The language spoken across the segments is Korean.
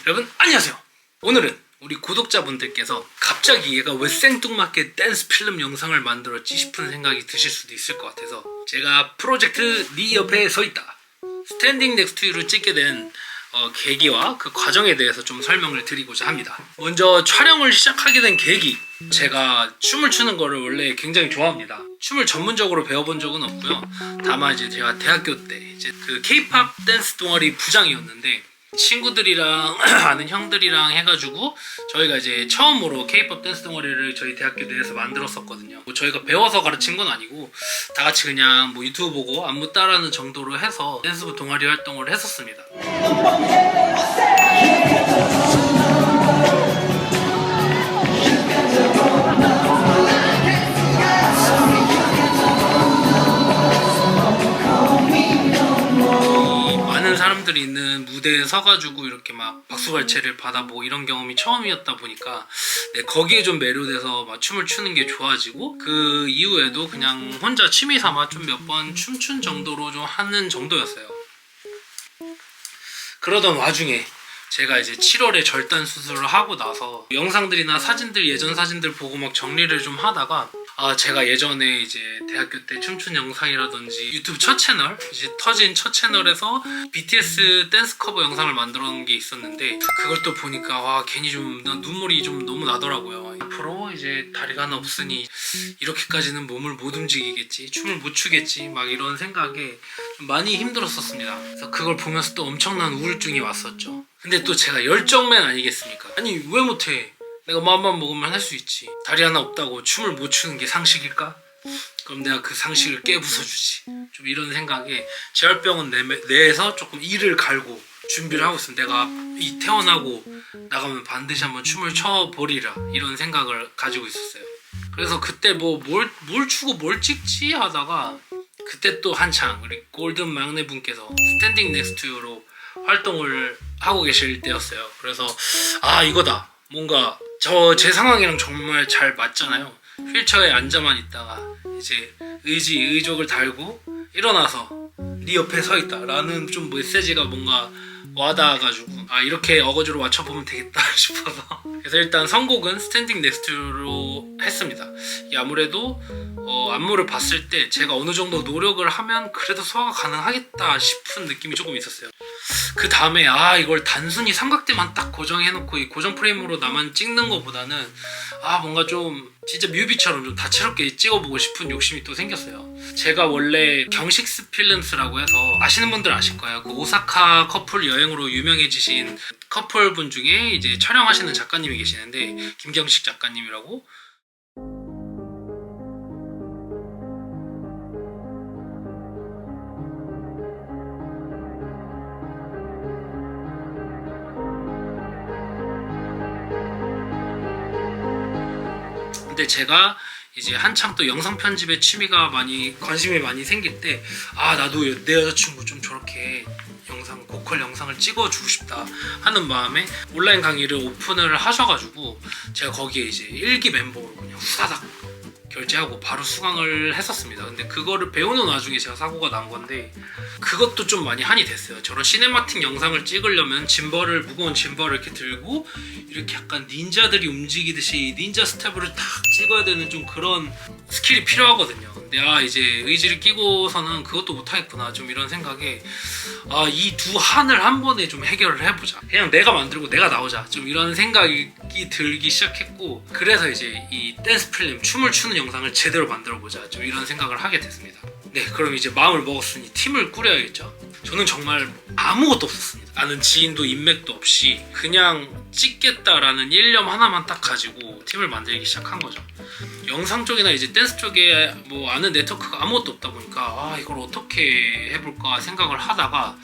여러분 안녕하세요. 오늘은 우리 구독자분들께서 갑자기 얘가 왜 생뚱맞게 댄스 필름 영상을 만들었지 싶은 생각이 드실 수도 있을 것 같아서 제가 프로젝트 네 옆에 서 있다 스탠딩 넥스트 투 유를 찍게 된 계기와 그 과정에 대해서 좀 설명을 드리고자 합니다. 먼저 촬영을 시작하게 된 계기, 제가 춤을 추는 거를 원래 굉장히 좋아합니다. 춤을 전문적으로 배워본 적은 없고요. 다만 이제 제가 대학교 때 이제 그 K-팝 댄스 동아리 부장이었는데 친구들이랑 아는 형들이랑 해가지고 저희가 이제 처음으로 K-팝 댄스 동아리를 저희 대학교 내에서 만들었었거든요. 뭐 저희가 배워서 가르친 건 아니고 다 같이 그냥 뭐 유튜브 보고 안무 따라하는 정도로 해서 댄스부 동아리 활동을 했었습니다. 사람들이 있는 무대에 서가지고 이렇게 막 박수갈채를 받아보고 이런 경험이 처음이었다 보니까 거기에 좀 매료돼서 막 춤을 추는 게 좋아지고 그 이후에도 그냥 혼자 취미 삼아 좀 몇 번 춤춘 정도로 좀 하는 정도였어요. 그러던 와중에 제가 이제 7월에 절단 수술을 하고 나서 영상들이나 사진들, 예전 사진들 보고 막 정리를 좀 하다가 제가 예전에 이제 대학교 때 춤춘 영상이라든지 유튜브 첫 채널, 이제 터진 첫 채널에서 BTS 댄스 커버 영상을 만들어 놓은 게 있었는데 그걸 또 보니까 와 괜히 좀 눈물이 좀 너무 나더라고요. 앞으로 이제 다리가 하나 없으니 이렇게까지는 몸을 못 움직이겠지, 춤을 못 추겠지, 막 이런 생각에 좀 많이 힘들었었습니다. 그래서 그걸 보면서 또 엄청난 우울증이 왔었죠. 근데 또 제가 열정맨 아니겠습니까? 아니 왜 못해? 내가 마음만 먹으면 할 수 있지. 다리 하나 없다고 춤을 못 추는 게 상식일까? 그럼 내가 그 상식을 깨부숴주지. 좀 이런 생각에 재활병원 내에서 조금 이를 갈고 준비를 하고 있습니다. 내가 이 태어나고 나가면 반드시 한번 춤을 춰보리라 이런 생각을 가지고 있었어요. 그래서 그때 뭐 뭘 추고 뭘 찍지 하다가 그때 또 한창 우리 골든 막내분께서 스탠딩 넥스트 투 유로 활동을 하고 계실 때였어요. 그래서 이거다. 뭔가 제 상황이랑 정말 잘 맞잖아요. 휠체어에 앉아만 있다가 이제 의족을 달고 일어나서 네 옆에 서 있다 라는 좀 메시지가 뭔가 와닿아가지고 이렇게 어거지로 맞춰보면 되겠다 싶어서 그래서 일단 선곡은 스탠딩 넥스트로 했습니다. 아무래도 안무를 봤을 때 제가 어느 정도 노력을 하면 그래도 소화가 가능하겠다 싶은 느낌이 조금 있었어요. 그 다음에 이걸 단순히 삼각대만 딱 고정해놓고 이 고정 프레임으로 나만 찍는 것보다는 뭔가 좀 진짜 뮤비처럼 좀 다채롭게 찍어보고 싶은 욕심이 또 생겼어요. 제가 원래 경식스 필름스라고 해서 아시는 분들 아실 거예요. 그 오사카 커플 여행으로 유명해지신 커플분 중에 이제 촬영하시는 작가님이 계시는데 김경식 작가님이라고. 근데 제가 이제 한창 또 영상 편집에 관심이 많이 생길 때 나도 내 여자친구 좀 저렇게 고퀄 영상을 찍어주고 싶다 하는 마음에 온라인 강의를 오픈을 하셔가지고 제가 거기에 이제 1기 멤버로 그냥 후다닥 결제하고 바로 수강을 했었습니다. 근데 그거를 배우는 와중에 제가 사고가 난 건데 그것도 좀 많이 한이 됐어요. 저런 시네마틱 영상을 찍으려면 무거운 짐벌을 이렇게 들고 이렇게 약간 닌자들이 움직이듯이 닌자 스텝으로 탁 찍어야 되는 좀 그런 스킬이 필요하거든요. 근데 이제 의지를 끼고서는 그것도 못하겠구나 좀 이런 생각에 이 두 한을 한 번에 좀 해결을 해보자. 그냥 내가 만들고 내가 나오자 좀 이런 생각이 들기 시작했고 그래서 이제 이 댄스 필름 춤을 추는 영상을 제대로 만들어보자 좀 이런 생각을 하게 됐습니다. 네, 그럼 이제 마음을 먹었으니 팀을 꾸려야겠죠. 저는 정말 아무것도 없었습니다. 아는 지인도 인맥도 없이 그냥 찍겠다라는 일념 하나만 딱 가지고 팀을 만들기 시작한 거죠. 영상 쪽이나 이제 댄스 쪽에 뭐 아는 네트워크가 아무것도 없다 보니까 이걸 어떻게 해볼까 생각을 하다가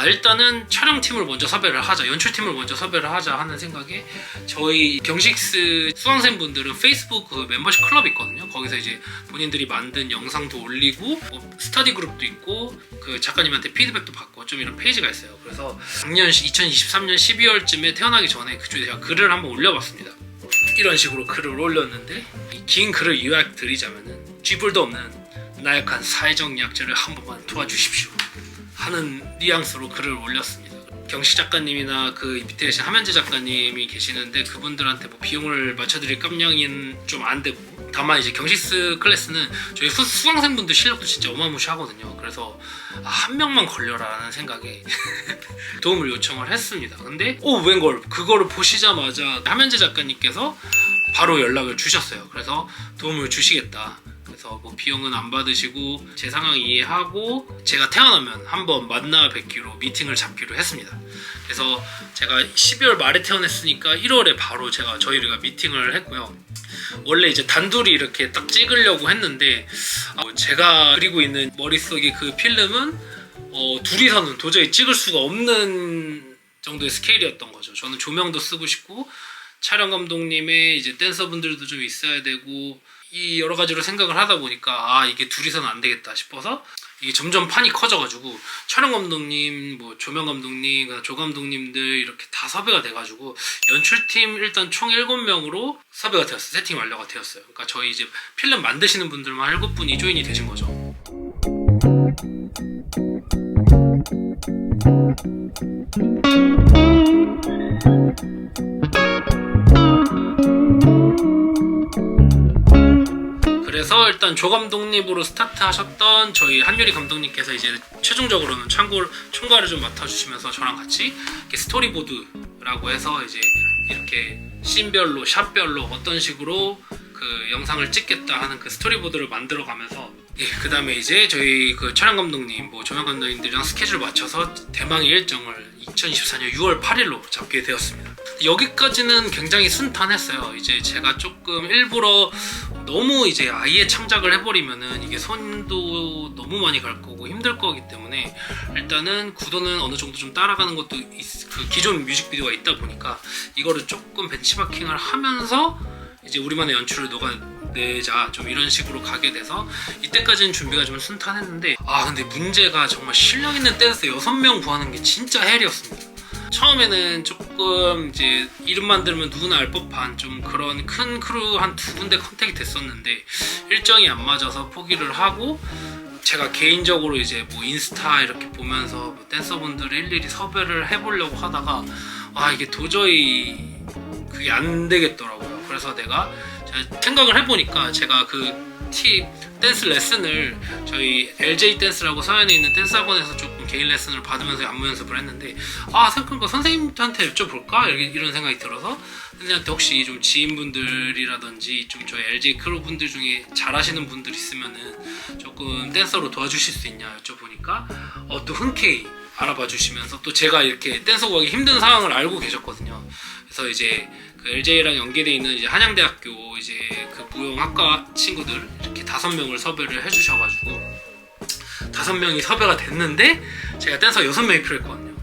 일단은 촬영팀을 먼저 섭외를 하자, 연출팀을 먼저 섭외를 하자 하는 생각에 저희 경식스 수강생분들은 페이스북 그 멤버십 클럽이 있거든요. 거기서 이제 본인들이 만든 영상도 올리고 스터디 그룹도 있고 그 작가님한테 피드백도 받고 좀 이런 페이지가 있어요. 그래서 작년 2023년 12월쯤에 태어나기 전에 그쪽에 제가 글을 한번 올려봤습니다. 이런 식으로 글을 올렸는데 이 긴 글을 요약드리자면은 쥐뿔도 없는 나약한 사회적 약자를 한 번만 도와주십시오 하는 뉘앙스로 글을 올렸습니다. 경식 작가님이나 그 밑에 계신 함현재 작가님이 계시는데 그분들한테 뭐 비용을 맞춰드릴 깜냥은 좀 안 되고, 다만 이제 경식스 클래스는 저희 수강생분들 실력도 진짜 어마무시하거든요. 그래서 한 명만 걸려라는 생각에 도움을 요청을 했습니다. 근데 웬걸 그거를 보시자마자 함현재 작가님께서 바로 연락을 주셨어요. 그래서 도움을 주시겠다. 그래서 뭐 비용은 안 받으시고 제 상황 이해하고 제가 태어나면 한번 만나 뵙기로 미팅을 잡기로 했습니다. 그래서 제가 12월 말에 태어났으니까 1월에 바로 저희가 미팅을 했고요. 원래 이제 단둘이 이렇게 딱 찍으려고 했는데 제가 그리고 있는 머릿속에 그 필름은 둘이서는 도저히 찍을 수가 없는 정도의 스케일이었던 거죠. 저는 조명도 쓰고 싶고 촬영 감독님의 이제 댄서분들도 좀 있어야 되고 이 여러 가지로 생각을 하다 보니까 이게 둘이서는 안 되겠다 싶어서 이게 점점 판이 커져가지고 촬영 감독님, 뭐 조명 감독님, 조 감독님들 이렇게 다 섭외가 돼가지고 연출팀 일단 총 7명으로 섭외가 되었어요. 세팅 완료가 되었어요. 그러니까 저희 이제 필름 만드시는 분들만 7분이 조인이 되신 거죠. 그래서 일단 조 감독님으로 스타트하셨던 저희 한유리 감독님께서 이제 최종적으로는 총괄을 좀 맡아주시면서 저랑 같이 이렇게 스토리보드라고 해서 이제 이렇게 씬별로 샷별로 어떤 식으로 그 영상을 찍겠다 하는 그 스토리보드를 만들어가면서 그 다음에 이제 저희 그 촬영 감독님, 뭐 조명 감독님들이랑 스케줄 맞춰서 대망의 일정을 2024년 6월 8일로 잡게 되었습니다. 여기까지는 굉장히 순탄했어요. 이제 제가 조금 일부러 너무 이제 아예 창작을 해버리면은 이게 손도 너무 많이 갈 거고 힘들 거기 때문에 일단은 구도는 어느 정도 좀 따라가는 것도 그 기존 뮤직비디오가 있다 보니까 이거를 조금 벤치마킹을 하면서 이제 우리만의 연출을 녹아내자 좀 이런 식으로 가게 돼서 이때까지는 준비가 좀 순탄했는데 근데 문제가 정말 실력 있는 댄서 6명 구하는 게 진짜 헬이었습니다. 처음에는 조금 이제 이름만 들으면 누구나 알 법한 좀 그런 큰 크루 한 2군데 컨택이 됐었는데 일정이 안 맞아서 포기를 하고 제가 개인적으로 이제 뭐 인스타 이렇게 보면서 뭐 댄서분들을 일일이 섭외를 해보려고 하다가 이게 도저히 그게 안 되겠더라고요. 그래서 제가 생각을 해보니까 제가 그 댄스 레슨을 저희 LJ 댄스라고 서현에 있는 댄스 학원에서 조금 개인 레슨을 받으면서 안무 연습을 했는데 생각해보니까 선생님한테 여쭤볼까? 이런 생각이 들어서 선생님한테 혹시 좀 지인분들이라든지 좀 저희 LJ 크루 분들 중에 잘하시는 분들 있으면은 조금 댄서로 도와주실 수 있냐 여쭤보니까 또 흔쾌히 알아봐 주시면서 또 제가 이렇게 댄서 구하기 힘든 상황을 알고 계셨거든요. 그래서 이제 그 LJ랑 연계되어 있는 이제 한양대학교 이제 그 무용학과 친구들 이렇게 5명을 섭외를 해주셔가지고 5명이 섭외가 됐는데 제가 댄서 6명이 필요했거든요.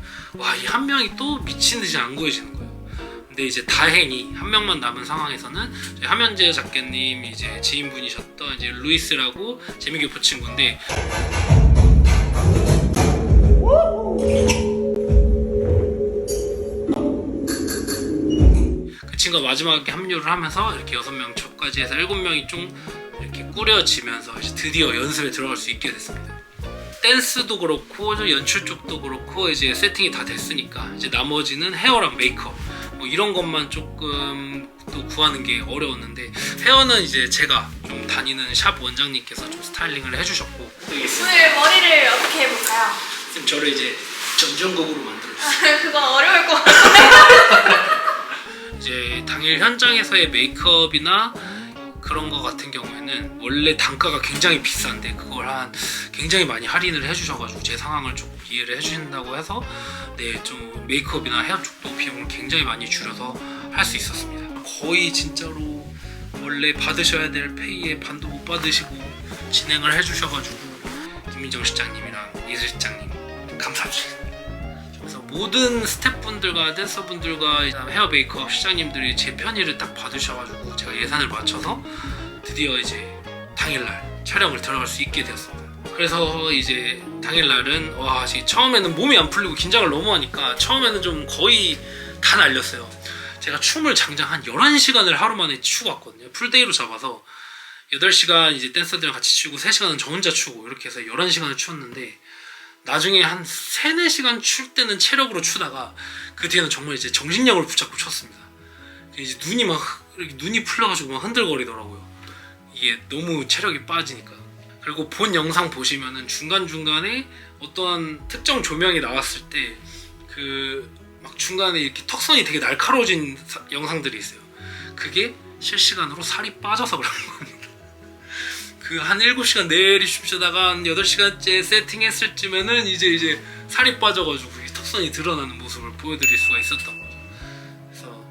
이 한 명이 또 미친 듯이 안 구해지는 거예요. 근데 이제 다행히 한 명만 남은 상황에서는 함현재 작가님 이제 지인분이셨던 이제 루이스라고 재미교포 친구인데 그 친구가 마지막에 합류를 하면서 이렇게 6명 초까지 해서 7명이 좀 이렇게 꾸려지면서 이제 드디어 연습에 들어갈 수 있게 됐습니다. 댄스도 그렇고 연출 쪽도 그렇고 이제 세팅이 다 됐으니까 이제 나머지는 헤어랑 메이크업 뭐 이런 것만 조금 또 구하는 게 어려웠는데 헤어는 이제 제가 좀 다니는 샵 원장님께서 좀 스타일링을 해주셨고 오늘 머리를 어떻게 해볼까요? 지금 저를 이제 전전곡으로 만들어주셨어요. 그거 어려울 것 같아요. 이제 당일 현장에서의 메이크업이나 그런 거 같은 경우에는 원래 단가가 굉장히 비싼데 그걸 굉장히 많이 할인을 해주셔가지고 제 상황을 조금 이해를 해주신다고 해서 좀 메이크업이나 헤어 쪽도 비용을 굉장히 많이 줄여서 할 수 있었습니다. 거의 진짜로 원래 받으셔야 될 페이의 반도 못 받으시고 진행을 해주셔가지고 김민정 실장님이랑 이슬 실장님 감사드립니다. 그래서 모든 스태프분들과 댄서분들과 헤어 메이크업 실장님들이 제 편의를 딱 받으셔가지고 제가 예산을 맞춰서 드디어 이제 당일날 촬영을 들어갈 수 있게 되었습니다. 그래서 이제 당일날은 처음에는 몸이 안 풀리고 긴장을 너무 하니까 처음에는 좀 거의 다 날렸어요. 제가 춤을 장장 한 11시간을 하루 만에 추고 왔거든요. 풀데이로 잡아서 8시간 이제 댄서들이랑 같이 추고 3시간은 저 혼자 추고 이렇게 해서 11시간을 추었는데 나중에 한 3-4시간 출 때는 체력으로 추다가 그 뒤에는 정말 이제 정신력을 붙잡고 쳤습니다. 이제 눈이 막 이렇게 눈이 풀려가지고 막 흔들거리더라고요. 이게 너무 체력이 빠지니까. 그리고 본 영상 보시면은 중간중간에 어떠한 특정 조명이 나왔을 때 그 막 중간에 이렇게 턱선이 되게 날카로워진 영상들이 있어요. 그게 실시간으로 살이 빠져서 그런 겁니다. 그 한 7시간 내리 춤추다가 한 8시간째 세팅했을 쯤에는 이제 살이 빠져가지고 턱선이 드러나는 모습을 보여드릴 수가 있었던 거죠. 그래서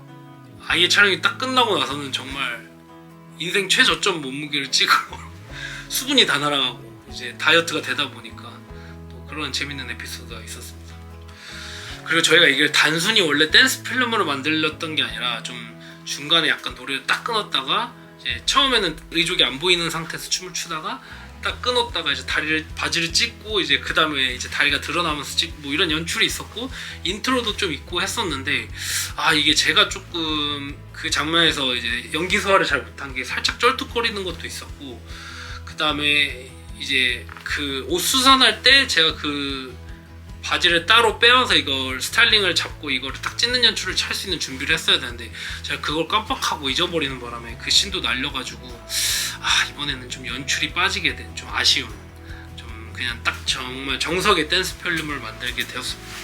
아예 촬영이 딱 끝나고 나서는 정말 인생 최저점 몸무게를 찍고 수분이 다 날아가고 이제 다이어트가 되다 보니까 또 그런 재밌는 에피소드가 있었습니다. 그리고 저희가 이걸 단순히 원래 댄스 필름으로 만들었던 게 아니라 좀 중간에 약간 노래를 딱 끊었다가 이제 처음에는 의족이 안 보이는 상태에서 춤을 추다가 딱 끊었다가 이제 바지를 찢고 이제 그 다음에 이제 다리가 드러나면서 찍고 뭐 이런 연출이 있었고 인트로도 좀 있고 했었는데 이게 제가 조금 그 장면에서 이제 연기 소화를 잘 못한 게 살짝 쩔뚝거리는 것도 있었고 그 다음에 이제 그 옷 수선할 때 제가 그 바지를 따로 빼와서 이걸 스타일링을 잡고 이거를 딱 찢는 연출을 찰 수 있는 준비를 했어야 되는데 제가 그걸 깜빡하고 잊어버리는 바람에 그 씬도 날려가지고 이번에는 좀 연출이 빠지게 된 좀 아쉬움, 좀 그냥 딱 정말 정석의 댄스 필름을 만들게 되었습니다.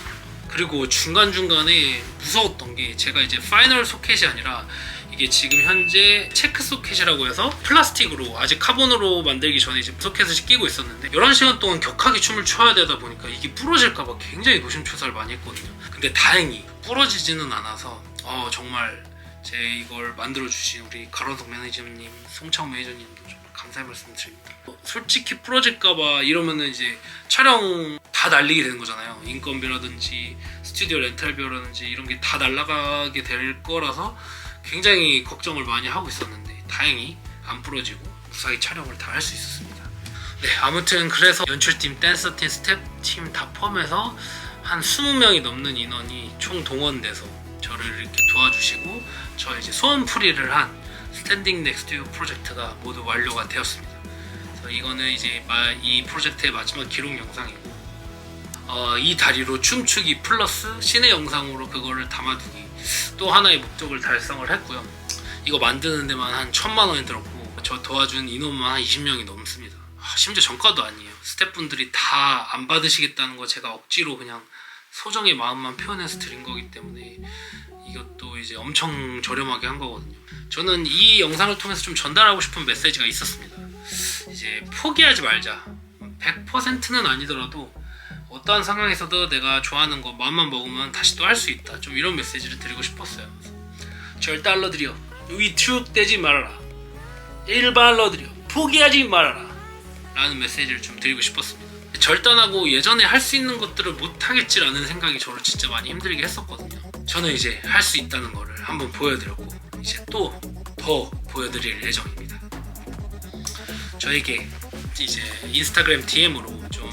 그리고 중간중간에 무서웠던 게 제가 이제 파이널 소켓이 아니라 이게 지금 현재 체크 소켓이라고 해서 플라스틱으로 아직 카본으로 만들기 전에 이제 소켓을 끼고 있었는데 11시간 동안 격하게 춤을 춰야 되다 보니까 이게 부러질까봐 굉장히 노심초사를 많이 했거든요. 근데 다행히 부러지지는 않아서 정말 제 이걸 만들어주신 우리 가론석 매니저님, 송창 매니저님도 정말 감사의 말씀 드립니다. 솔직히 부러질까봐 이러면은 이제 촬영 다 날리게 되는 거잖아요. 인건비라든지 스튜디오 렌탈비라든지 이런 게 다 날아가게 될 거라서 굉장히 걱정을 많이 하고 있었는데 다행히 안 부러지고 무사히 촬영을 다 할 수 있었습니다. 네, 아무튼 그래서 연출팀, 댄서팀, 스텝팀 다 포함해서 한 20명이 넘는 인원이 총 동원돼서 저를 이렇게 도와주시고 저 이제 소원풀이를 한 스탠딩 넥스트 유 프로젝트가 모두 완료가 되었습니다. 그래서 이거는 이제 이 프로젝트의 마지막 기록 영상이고 이 다리로 춤추기 플러스 신의 영상으로 그거를 담아두기 또 하나의 목적을 달성을 했고요. 이거 만드는 데만 한 1,000만 원이 들었고 저 도와준 인원만 한 20명이 넘습니다. 심지어 정가도 아니에요. 스태프분들이 다 안 받으시겠다는 거 제가 억지로 그냥 소정의 마음만 표현해서 드린 거기 때문에 이것도 이제 엄청 저렴하게 한 거거든요. 저는 이 영상을 통해서 좀 전달하고 싶은 메시지가 있었습니다. 이제 포기하지 말자. 100%는 아니더라도 어떠한 상황에서도 내가 좋아하는 거 마음만 먹으면 다시 또 할 수 있다. 좀 이런 메시지를 드리고 싶었어요. 절달러들이여 위축되지 말아라. 일반러들이여 포기하지 말아라. 라는 메시지를 좀 드리고 싶었습니다. 절단하고 예전에 할 수 있는 것들을 못하겠지라는 생각이 저를 진짜 많이 힘들게 했었거든요. 저는 이제 할 수 있다는 거를 한번 보여드렸고 이제 또 더 보여드릴 예정입니다. 저에게 이제 인스타그램 DM으로 좀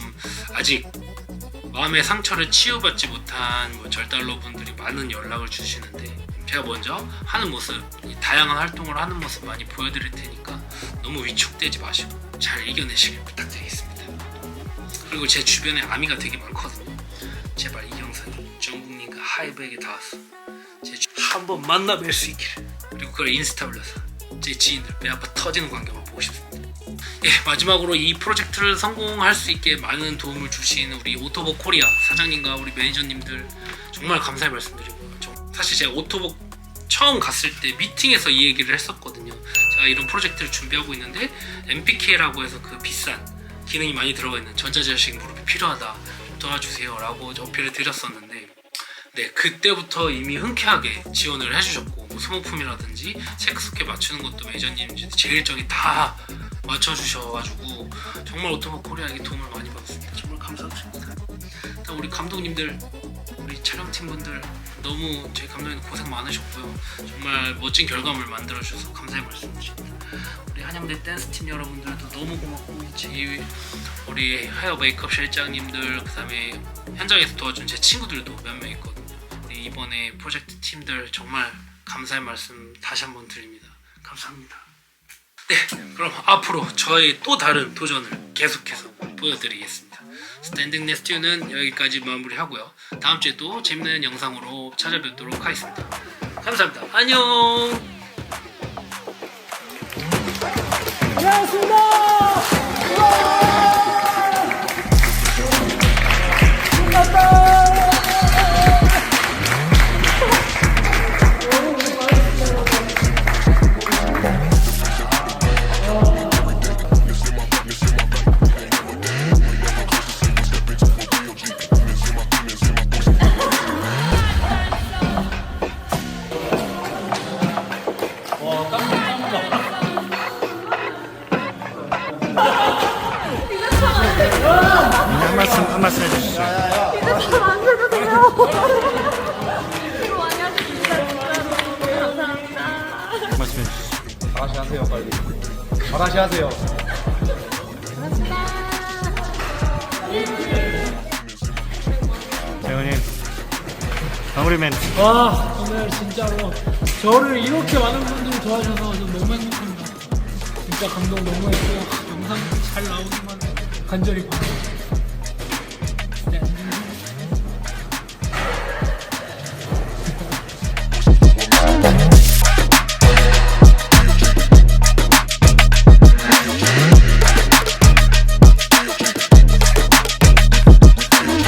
아직 마음의 상처를 치유받지 못한 절달러 분들이 많은 연락을 주시는데 제가 먼저 하는 모습, 다양한 활동을 하는 모습 많이 보여드릴 테니까 너무 위축되지 마시고 잘 이겨내시길 부탁드리겠습니다. 그리고 제 주변에 아미가 되게 많거든요. 제발 이 영상이 중국님과 하이브에게 닿았어. 한번 만나뵐 수 있기를. 그리고 그걸 인스타 올려서 제 지인들 배 아파 터지는 광경을 보고 싶습니다. 마지막으로 이 프로젝트를 성공할 수 있게 많은 도움을 주신 우리 오토복 코리아 사장님과 우리 매니저님들 정말 감사의 말씀드리고요. 사실 제가 오토복 처음 갔을 때 미팅에서 이 얘기를 했었거든요. 제가 이런 프로젝트를 준비하고 있는데 MPK라고 해서 그 비싼 기능이 많이 들어가 있는 전자제어식 무릎이 필요하다, 좀 도와주세요 라고 어필을 드렸었는데 네, 그때부터 이미 흔쾌하게 지원을 해주셨고 뭐 소모품이라든지 체크스케 맞추는 것도 매니저님 제 일정이 다 맞춰주셔가지고 정말 오토복 코리아에게 도움을 많이 받았습니다. 정말 감사드립니다. 일단 우리 감독님들, 우리 촬영팀분들 너무 저희 감독님 고생 많으셨고요. 정말 멋진 결과물 만들어주셔서 감사의 말씀드립니다. 우리 한양대 댄스팀 여러분들도 너무 고맙고 우리 헤어 메이크업 실장님들 그 다음에 현장에서 도와준 제 친구들도 몇 명 있거든요. 우리 이번에 프로젝트 팀들 정말 감사의 말씀 다시 한번 드립니다. 감사합니다. 네, 그럼 앞으로 저의 또 다른 도전을 계속해서 보여드리겠습니다. 스탠딩 네스튜는 여기까지 마무리하고요. 다음 주에 또 재밌는 영상으로 찾아뵙도록 하겠습니다. 감사합니다. 안녕. 한 말씀 해주시죠. 한 말씀 해주시죠. 다시 하세요, 빨리. 다시 하세요. 재훈님 마무리 멘트. 와 오늘 진짜로 저를 이렇게 많은 분들이 도와줘서 너무 행복합니다. 진짜 감동 너무 했고요. 영상 잘 나오기만 간절히 바랍니다.